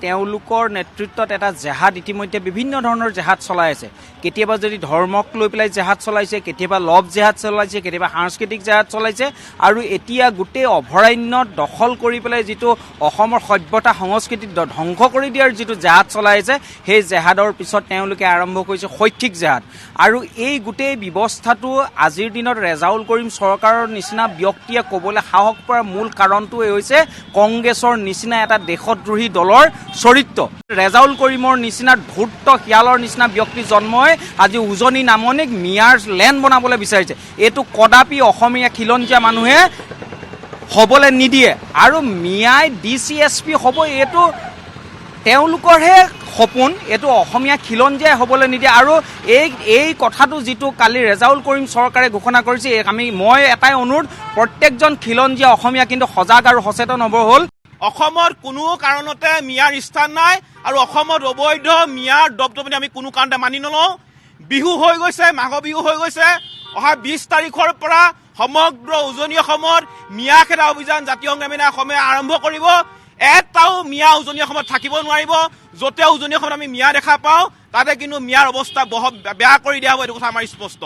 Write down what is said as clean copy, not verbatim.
তেওঁলোকৰ নেতৃত্বত এটা জেহাদ ইতিমধ্যে বিভিন্ন ধৰণৰ জেহাদ চলাই আছে। কেতিয়াবা যদি ধৰ্মক লৈ পেলাই জেহাদ চলাইছে, কেতিয়াবা লভ জেহাদ চলাইছে, কেতিয়াবা সাংস্কৃতিক জেহাদ চলাইছে, আৰু এতিয়া গোটেই অভয়াৰণ্য দখল কৰি পেলাই যিটো অসমৰ সভ্যতা সংস্কৃতি ধ্বংস কৰি দিয়াৰ যিটো জেহাদ চলাই আছে, সেই জেহাদৰ পিছত তেওঁলোকে আৰম্ভ কৰিছে শৈক্ষিক জেহাদ। আৰু এই গোটেই ব্যৱস্থাটো আজিৰ দিনত ৰেজাউল কৰিম চৰকাৰৰ নিচিনা ব্যক্তিয়ে ক'বলৈ সাহস কৰাৰ মূল কাৰণটোৱে হৈছে কংগ্ৰেছৰ নিচিনা এটা দেশদ্ৰোহী দলৰ চৰিত্ৰ। ৰেজাউল কৰিমৰ নিচিনা ধূৰ্ত শিয়ালৰ নিচিনা ব্যক্তি জন্মই আজি উজনি নামনিক মিয়াৰ লেণ্ড বনাবলৈ বিচাৰিছে। এইটো কদাপি অসমীয়া খিলঞ্জীয়া মানুহে হ'বলৈ নিদিয়ে। আৰু মিয়াই DCSP হ'ব, এইটো তেওঁলোকৰহে সপোন, এইটো অসমীয়া খিলঞ্জীয়াই হ'বলৈ নিদিয়ে। আৰু এই কথাটো যিটো কালি ৰেজাউল কৰিম চৰকাৰে ঘোষণা কৰিছে, মই এটাই অনুৰোধ, প্ৰত্যেকজন খিলঞ্জীয়া অসমীয়া কিন্তু সজাগ আৰু সচেতন হ'ব হ'ল। অসমত কোনো কাৰণতে মিয়াৰ স্থান নাই, আৰু অসমত অবৈধ মিয়াৰ দপদপনি আমি কোনো কাৰণতে মানি নলওঁ। বিহু হৈ গৈছে, মাঘ বিহু হৈ গৈছে, অহা 20 তাৰিখৰ পৰা সমগ্ৰ উজনি অসমত মিয়া খেদা অভিযান জাতীয় সংগ্ৰামী অসমে আৰম্ভ কৰিব। এটাও মিয়া উজনি অসমত থাকিব নোৱাৰিব। য'তে উজনি অসমত আমি মিয়া দেখা পাওঁ, তাতে কিন্তু মিয়াৰ অৱস্থা বেয়া কৰি দিয়া হ'ব, এইটো কথা আমাৰ স্পষ্ট।